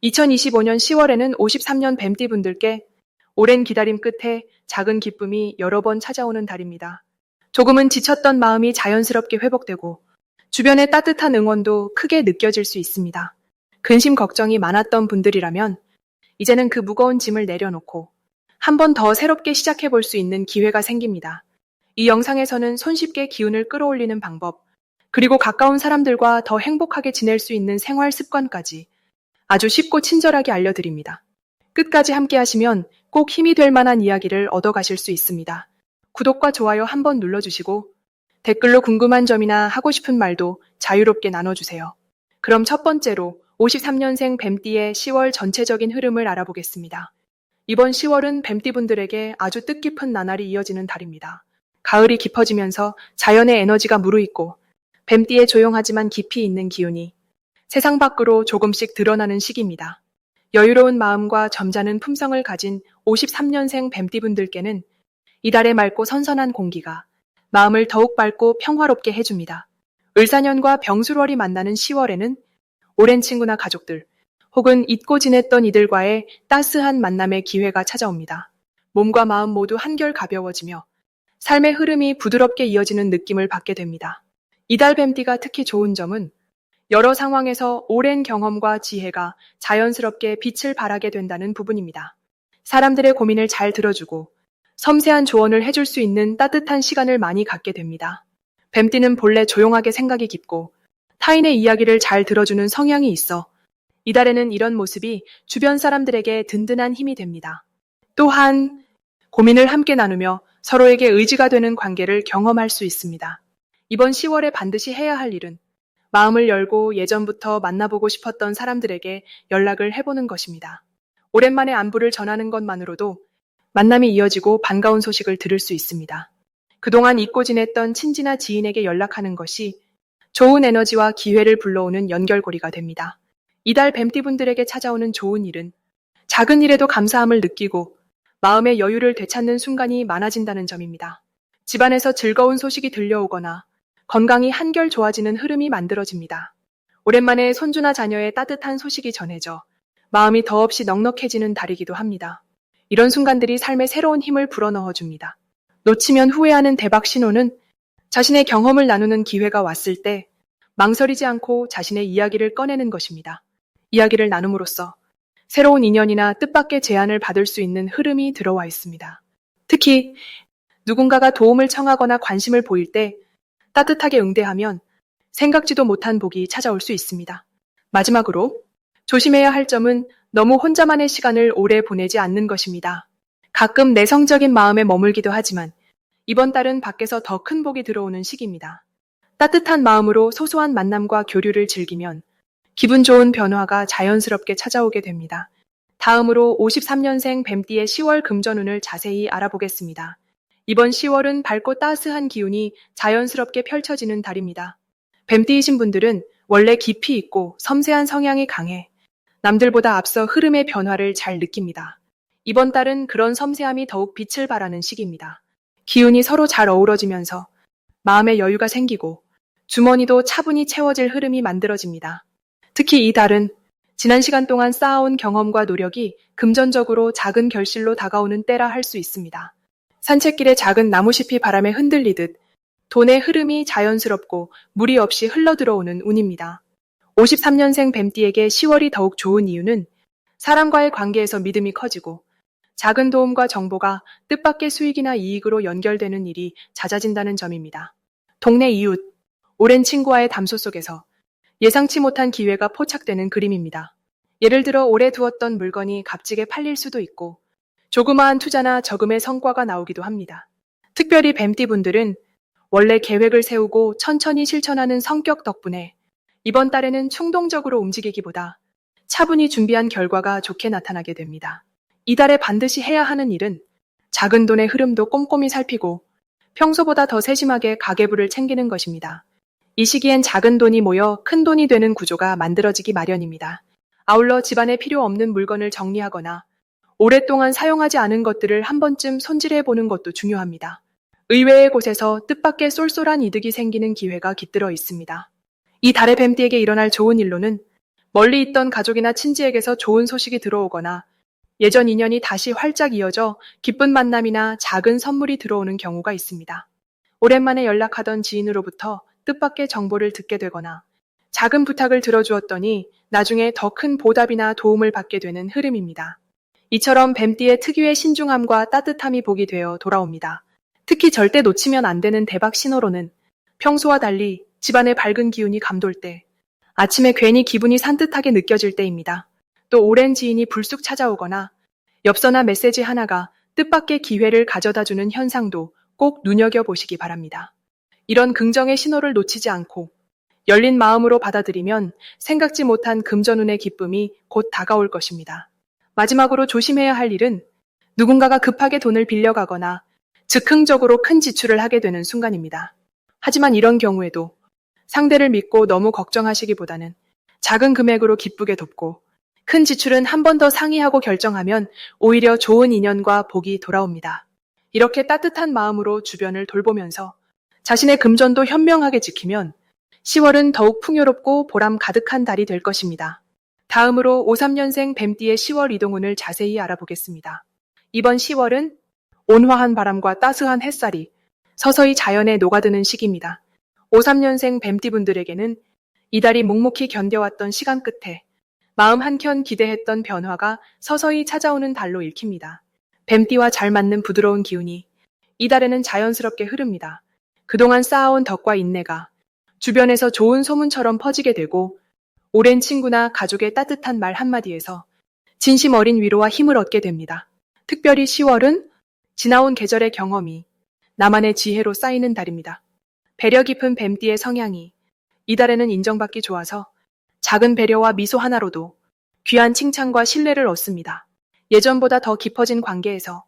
2025년 10월에는 53년 뱀띠분들께 오랜 기다림 끝에 작은 기쁨이 여러 번 찾아오는 달입니다. 조금은 지쳤던 마음이 자연스럽게 회복되고 주변의 따뜻한 응원도 크게 느껴질 수 있습니다. 근심 걱정이 많았던 분들이라면 이제는 그 무거운 짐을 내려놓고 한 번 더 새롭게 시작해 볼 수 있는 기회가 생깁니다. 이 영상에서는 손쉽게 기운을 끌어올리는 방법, 그리고 가까운 사람들과 더 행복하게 지낼 수 있는 생활 습관까지 아주 쉽고 친절하게 알려드립니다. 끝까지 함께 하시면 꼭 힘이 될 만한 이야기를 얻어가실 수 있습니다. 구독과 좋아요 한번 눌러주시고 댓글로 궁금한 점이나 하고 싶은 말도 자유롭게 나눠주세요. 그럼 첫 번째로 53년생 뱀띠의 10월 전체적인 흐름을 알아보겠습니다. 이번 10월은 뱀띠분들에게 아주 뜻깊은 나날이 이어지는 달입니다. 가을이 깊어지면서 자연의 에너지가 무르익고 뱀띠의 조용하지만 깊이 있는 기운이 세상 밖으로 조금씩 드러나는 시기입니다. 여유로운 마음과 점잖은 품성을 가진 53년생 뱀띠분들께는 이달의 맑고 선선한 공기가 마음을 더욱 밝고 평화롭게 해줍니다. 을사년과 병술월이 만나는 10월에는 오랜 친구나 가족들 혹은 잊고 지냈던 이들과의 따스한 만남의 기회가 찾아옵니다. 몸과 마음 모두 한결 가벼워지며 삶의 흐름이 부드럽게 이어지는 느낌을 받게 됩니다. 이달 뱀띠가 특히 좋은 점은 여러 상황에서 오랜 경험과 지혜가 자연스럽게 빛을 발하게 된다는 부분입니다. 사람들의 고민을 잘 들어주고 섬세한 조언을 해줄 수 있는 따뜻한 시간을 많이 갖게 됩니다. 뱀띠는 본래 조용하게 생각이 깊고 타인의 이야기를 잘 들어주는 성향이 있어 이달에는 이런 모습이 주변 사람들에게 든든한 힘이 됩니다. 또한 고민을 함께 나누며 서로에게 의지가 되는 관계를 경험할 수 있습니다. 이번 10월에 반드시 해야 할 일은 마음을 열고 예전부터 만나보고 싶었던 사람들에게 연락을 해보는 것입니다. 오랜만에 안부를 전하는 것만으로도 만남이 이어지고 반가운 소식을 들을 수 있습니다. 그동안 잊고 지냈던 친지나 지인에게 연락하는 것이 좋은 에너지와 기회를 불러오는 연결고리가 됩니다. 이달 뱀띠분들에게 찾아오는 좋은 일은 작은 일에도 감사함을 느끼고 마음의 여유를 되찾는 순간이 많아진다는 점입니다. 집안에서 즐거운 소식이 들려오거나 건강이 한결 좋아지는 흐름이 만들어집니다. 오랜만에 손주나 자녀의 따뜻한 소식이 전해져 마음이 더없이 넉넉해지는 달이기도 합니다. 이런 순간들이 삶에 새로운 힘을 불어넣어 줍니다. 놓치면 후회하는 대박 신호는 자신의 경험을 나누는 기회가 왔을 때 망설이지 않고 자신의 이야기를 꺼내는 것입니다. 이야기를 나눔으로써 새로운 인연이나 뜻밖의 제안을 받을 수 있는 흐름이 들어와 있습니다. 특히 누군가가 도움을 청하거나 관심을 보일 때 따뜻하게 응대하면 생각지도 못한 복이 찾아올 수 있습니다. 마지막으로 조심해야 할 점은 너무 혼자만의 시간을 오래 보내지 않는 것입니다. 가끔 내성적인 마음에 머물기도 하지만 이번 달은 밖에서 더 큰 복이 들어오는 시기입니다. 따뜻한 마음으로 소소한 만남과 교류를 즐기면 기분 좋은 변화가 자연스럽게 찾아오게 됩니다. 다음으로 53년생 뱀띠의 10월 금전운을 자세히 알아보겠습니다. 이번 10월은 밝고 따스한 기운이 자연스럽게 펼쳐지는 달입니다. 뱀띠이신 분들은 원래 깊이 있고 섬세한 성향이 강해 남들보다 앞서 흐름의 변화를 잘 느낍니다. 이번 달은 그런 섬세함이 더욱 빛을 발하는 시기입니다. 기운이 서로 잘 어우러지면서 마음의 여유가 생기고 주머니도 차분히 채워질 흐름이 만들어집니다. 특히 이 달은 지난 시간 동안 쌓아온 경험과 노력이 금전적으로 작은 결실로 다가오는 때라 할 수 있습니다. 산책길의 작은 나무잎이 바람에 흔들리듯 돈의 흐름이 자연스럽고 무리 없이 흘러들어오는 운입니다. 53년생 뱀띠에게 10월이 더욱 좋은 이유는 사람과의 관계에서 믿음이 커지고 작은 도움과 정보가 뜻밖의 수익이나 이익으로 연결되는 일이 잦아진다는 점입니다. 동네 이웃, 오랜 친구와의 담소 속에서 예상치 못한 기회가 포착되는 그림입니다. 예를 들어 오래 두었던 물건이 값지게 팔릴 수도 있고 조그마한 투자나 저금의 성과가 나오기도 합니다. 특별히 뱀띠분들은 원래 계획을 세우고 천천히 실천하는 성격 덕분에 이번 달에는 충동적으로 움직이기보다 차분히 준비한 결과가 좋게 나타나게 됩니다. 이달에 반드시 해야 하는 일은 작은 돈의 흐름도 꼼꼼히 살피고 평소보다 더 세심하게 가계부를 챙기는 것입니다. 이 시기엔 작은 돈이 모여 큰 돈이 되는 구조가 만들어지기 마련입니다. 아울러 집안에 필요 없는 물건을 정리하거나 오랫동안 사용하지 않은 것들을 한 번쯤 손질해 보는 것도 중요합니다. 의외의 곳에서 뜻밖의 쏠쏠한 이득이 생기는 기회가 깃들어 있습니다. 이 달의 뱀띠에게 일어날 좋은 일로는 멀리 있던 가족이나 친지에게서 좋은 소식이 들어오거나 예전 인연이 다시 활짝 이어져 기쁜 만남이나 작은 선물이 들어오는 경우가 있습니다. 오랜만에 연락하던 지인으로부터 뜻밖의 정보를 듣게 되거나 작은 부탁을 들어주었더니 나중에 더 큰 보답이나 도움을 받게 되는 흐름입니다. 이처럼 뱀띠의 특유의 신중함과 따뜻함이 복이 되어 돌아옵니다. 특히 절대 놓치면 안 되는 대박 신호로는 평소와 달리 집안의 밝은 기운이 감돌 때, 아침에 괜히 기분이 산뜻하게 느껴질 때입니다. 또 오랜 지인이 불쑥 찾아오거나 엽서나 메시지 하나가 뜻밖의 기회를 가져다주는 현상도 꼭 눈여겨보시기 바랍니다. 이런 긍정의 신호를 놓치지 않고 열린 마음으로 받아들이면 생각지 못한 금전운의 기쁨이 곧 다가올 것입니다. 마지막으로 조심해야 할 일은 누군가가 급하게 돈을 빌려가거나 즉흥적으로 큰 지출을 하게 되는 순간입니다. 하지만 이런 경우에도 상대를 믿고 너무 걱정하시기보다는 작은 금액으로 기쁘게 돕고 큰 지출은 한 번 더 상의하고 결정하면 오히려 좋은 인연과 복이 돌아옵니다. 이렇게 따뜻한 마음으로 주변을 돌보면서 자신의 금전도 현명하게 지키면 10월은 더욱 풍요롭고 보람 가득한 달이 될 것입니다. 다음으로 53년생 뱀띠의 10월 이동운을 자세히 알아보겠습니다. 이번 10월은 온화한 바람과 따스한 햇살이 서서히 자연에 녹아드는 시기입니다. 53년생 뱀띠분들에게는 이달이 묵묵히 견뎌왔던 시간 끝에 마음 한켠 기대했던 변화가 서서히 찾아오는 달로 읽힙니다. 뱀띠와 잘 맞는 부드러운 기운이 이달에는 자연스럽게 흐릅니다. 그동안 쌓아온 덕과 인내가 주변에서 좋은 소문처럼 퍼지게 되고 오랜 친구나 가족의 따뜻한 말 한마디에서 진심 어린 위로와 힘을 얻게 됩니다. 특별히 10월은 지나온 계절의 경험이 나만의 지혜로 쌓이는 달입니다. 배려 깊은 뱀띠의 성향이 이달에는 인정받기 좋아서 작은 배려와 미소 하나로도 귀한 칭찬과 신뢰를 얻습니다. 예전보다 더 깊어진 관계에서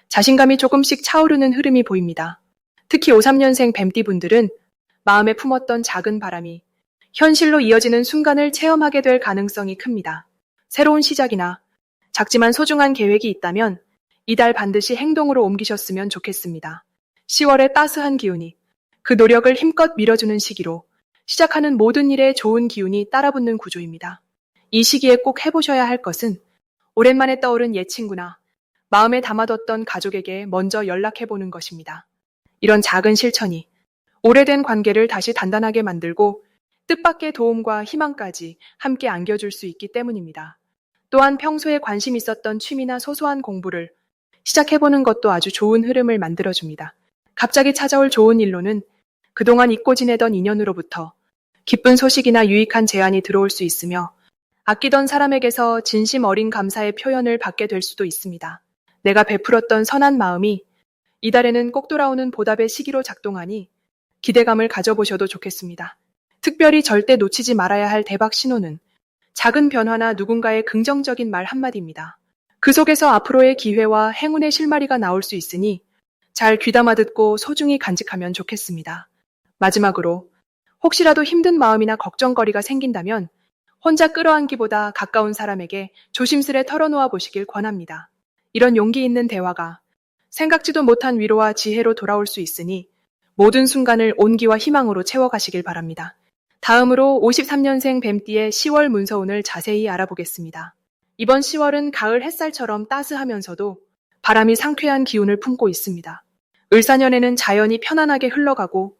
자신감이 조금씩 차오르는 흐름이 보입니다. 특히 53년생 뱀띠분들은 마음에 품었던 작은 바람이 현실로 이어지는 순간을 체험하게 될 가능성이 큽니다. 새로운 시작이나 작지만 소중한 계획이 있다면 이달 반드시 행동으로 옮기셨으면 좋겠습니다. 10월의 따스한 기운이 그 노력을 힘껏 밀어주는 시기로 시작하는 모든 일에 좋은 기운이 따라붙는 구조입니다. 이 시기에 꼭 해보셔야 할 것은 오랜만에 떠오른 옛 친구나 마음에 담아뒀던 가족에게 먼저 연락해보는 것입니다. 이런 작은 실천이 오래된 관계를 다시 단단하게 만들고 뜻밖의 도움과 희망까지 함께 안겨줄 수 있기 때문입니다. 또한 평소에 관심 있었던 취미나 소소한 공부를 시작해보는 것도 아주 좋은 흐름을 만들어줍니다. 갑자기 찾아올 좋은 일로는 그동안 잊고 지내던 인연으로부터 기쁜 소식이나 유익한 제안이 들어올 수 있으며 아끼던 사람에게서 진심 어린 감사의 표현을 받게 될 수도 있습니다. 내가 베풀었던 선한 마음이 이달에는 꼭 돌아오는 보답의 시기로 작동하니 기대감을 가져보셔도 좋겠습니다. 특별히 절대 놓치지 말아야 할 대박 신호는 작은 변화나 누군가의 긍정적인 말 한마디입니다. 그 속에서 앞으로의 기회와 행운의 실마리가 나올 수 있으니 잘 귀담아 듣고 소중히 간직하면 좋겠습니다. 마지막으로 혹시라도 힘든 마음이나 걱정거리가 생긴다면 혼자 끌어안기보다 가까운 사람에게 조심스레 털어놓아 보시길 권합니다. 이런 용기 있는 대화가 생각지도 못한 위로와 지혜로 돌아올 수 있으니 모든 순간을 온기와 희망으로 채워가시길 바랍니다. 다음으로 53년생 뱀띠의 10월 문서운을 자세히 알아보겠습니다. 이번 10월은 가을 햇살처럼 따스하면서도 바람이 상쾌한 기운을 품고 있습니다. 을사년에는 자연이 편안하게 흘러가고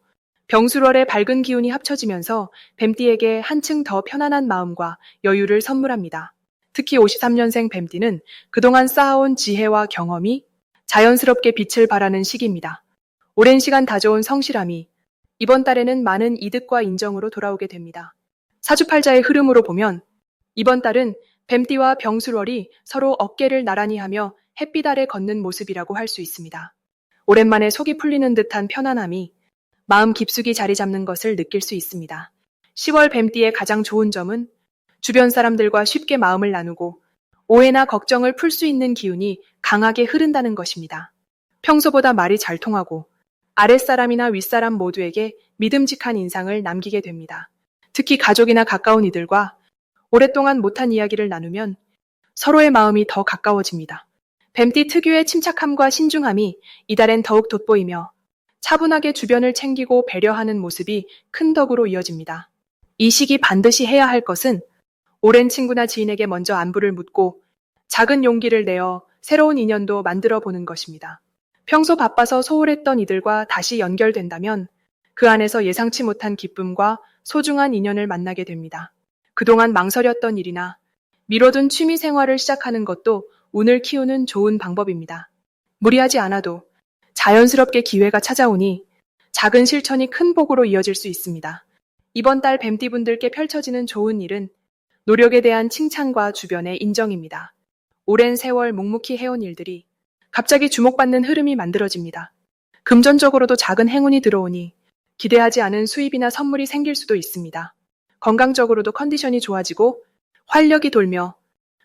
병술월의 밝은 기운이 합쳐지면서 뱀띠에게 한층 더 편안한 마음과 여유를 선물합니다. 특히 53년생 뱀띠는 그동안 쌓아온 지혜와 경험이 자연스럽게 빛을 발하는 시기입니다. 오랜 시간 다져온 성실함이 이번 달에는 많은 이득과 인정으로 돌아오게 됩니다. 사주팔자의 흐름으로 보면 이번 달은 뱀띠와 병술월이 서로 어깨를 나란히 하며 햇빛 아래 걷는 모습이라고 할 수 있습니다. 오랜만에 속이 풀리는 듯한 편안함이 마음 깊숙이 자리 잡는 것을 느낄 수 있습니다. 10월 뱀띠의 가장 좋은 점은 주변 사람들과 쉽게 마음을 나누고 오해나 걱정을 풀 수 있는 기운이 강하게 흐른다는 것입니다. 평소보다 말이 잘 통하고 아랫사람이나 윗사람 모두에게 믿음직한 인상을 남기게 됩니다. 특히 가족이나 가까운 이들과 오랫동안 못한 이야기를 나누면 서로의 마음이 더 가까워집니다. 뱀띠 특유의 침착함과 신중함이 이달엔 더욱 돋보이며 차분하게 주변을 챙기고 배려하는 모습이 큰 덕으로 이어집니다. 이 시기 반드시 해야 할 것은 오랜 친구나 지인에게 먼저 안부를 묻고 작은 용기를 내어 새로운 인연도 만들어 보는 것입니다. 평소 바빠서 소홀했던 이들과 다시 연결된다면 그 안에서 예상치 못한 기쁨과 소중한 인연을 만나게 됩니다. 그동안 망설였던 일이나 미뤄둔 취미 생활을 시작하는 것도 운을 키우는 좋은 방법입니다. 무리하지 않아도 자연스럽게 기회가 찾아오니 작은 실천이 큰 복으로 이어질 수 있습니다. 이번 달 뱀띠분들께 펼쳐지는 좋은 일은 노력에 대한 칭찬과 주변의 인정입니다. 오랜 세월 묵묵히 해온 일들이 갑자기 주목받는 흐름이 만들어집니다. 금전적으로도 작은 행운이 들어오니 기대하지 않은 수입이나 선물이 생길 수도 있습니다. 건강적으로도 컨디션이 좋아지고 활력이 돌며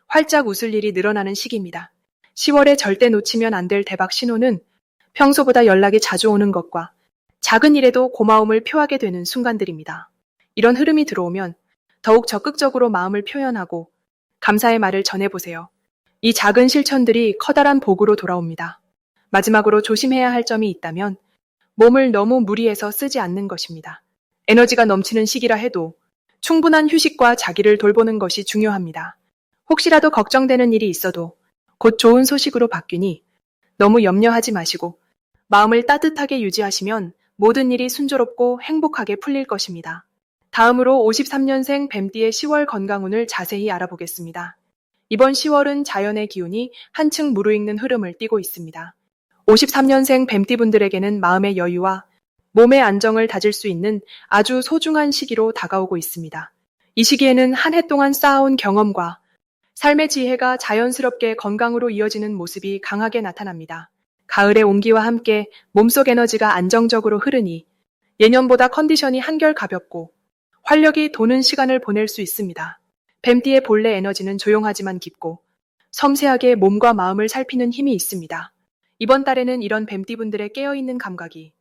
활짝 웃을 일이 늘어나는 시기입니다. 10월에 절대 놓치면 안 될 대박 신호는 평소보다 연락이 자주 오는 것과 작은 일에도 고마움을 표하게 되는 순간들입니다. 이런 흐름이 들어오면 더욱 적극적으로 마음을 표현하고 감사의 말을 전해보세요. 이 작은 실천들이 커다란 복으로 돌아옵니다. 마지막으로 조심해야 할 점이 있다면 몸을 너무 무리해서 쓰지 않는 것입니다. 에너지가 넘치는 시기라 해도 충분한 휴식과 자기를 돌보는 것이 중요합니다. 혹시라도 걱정되는 일이 있어도 곧 좋은 소식으로 바뀌니 너무 염려하지 마시고 마음을 따뜻하게 유지하시면 모든 일이 순조롭고 행복하게 풀릴 것입니다. 다음으로 53년생 뱀띠의 10월 건강운을 자세히 알아보겠습니다. 이번 10월은 자연의 기운이 한층 무르익는 흐름을 띠고 있습니다. 53년생 뱀띠분들에게는 마음의 여유와 몸의 안정을 다질 수 있는 아주 소중한 시기로 다가오고 있습니다. 이 시기에는 한 해 동안 쌓아온 경험과 삶의 지혜가 자연스럽게 건강으로 이어지는 모습이 강하게 나타납니다. 가을의 온기와 함께 몸속 에너지가 안정적으로 흐르니 예년보다 컨디션이 한결 가볍고 활력이 도는 시간을 보낼 수 있습니다. 뱀띠의 본래 에너지는 조용하지만 깊고 섬세하게 몸과 마음을 살피는 힘이 있습니다. 이번 달에는 이런 뱀띠분들의 깨어있는 감각이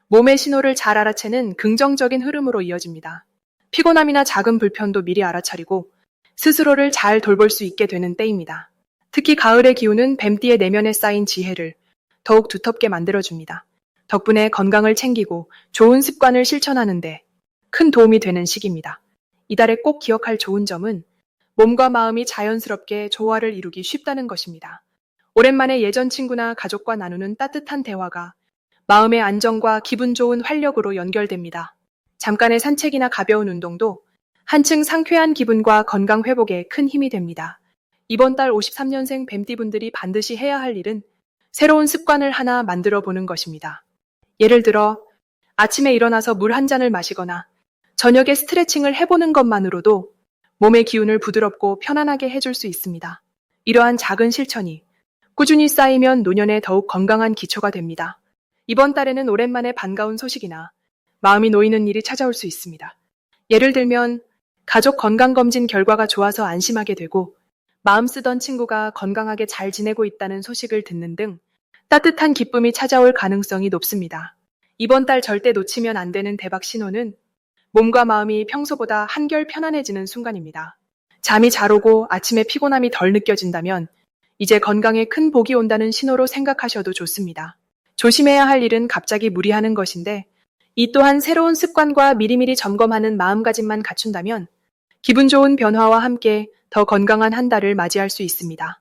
몸의 신호를 잘 알아채는 긍정적인 흐름으로 이어집니다. 피곤함이나 작은 불편도 미리 알아차리고 스스로를 잘 돌볼 수 있게 되는 때입니다. 특히 가을의 기운은 뱀띠의 내면에 쌓인 지혜를 더욱 두텁게 만들어줍니다. 덕분에 건강을 챙기고 좋은 습관을 실천하는데 큰 도움이 되는 시기입니다. 이달에 꼭 기억할 좋은 점은 몸과 마음이 자연스럽게 조화를 이루기 쉽다는 것입니다. 오랜만에 예전 친구나 가족과 나누는 따뜻한 대화가 마음의 안정과 기분 좋은 활력으로 연결됩니다. 잠깐의 산책이나 가벼운 운동도 한층 상쾌한 기분과 건강 회복에 큰 힘이 됩니다. 이번 달 53년생 뱀띠분들이 반드시 해야 할 일은 새로운 습관을 하나 만들어 보는 것입니다. 예를 들어 아침에 일어나서 물 한 잔을 마시거나 저녁에 스트레칭을 해보는 것만으로도 몸의 기운을 부드럽고 편안하게 해줄 수 있습니다. 이러한 작은 실천이 꾸준히 쌓이면 노년에 더욱 건강한 기초가 됩니다. 이번 달에는 오랜만에 반가운 소식이나 마음이 놓이는 일이 찾아올 수 있습니다. 예를 들면 가족 건강검진 결과가 좋아서 안심하게 되고 마음 쓰던 친구가 건강하게 잘 지내고 있다는 소식을 듣는 등 따뜻한 기쁨이 찾아올 가능성이 높습니다. 이번 달 절대 놓치면 안 되는 대박 신호는 몸과 마음이 평소보다 한결 편안해지는 순간입니다. 잠이 잘 오고 아침에 피곤함이 덜 느껴진다면 이제 건강에 큰 복이 온다는 신호로 생각하셔도 좋습니다. 조심해야 할 일은 갑자기 무리하는 것인데 이 또한 새로운 습관과 미리미리 점검하는 마음가짐만 갖춘다면 기분 좋은 변화와 함께 더 건강한 한 달을 맞이할 수 있습니다.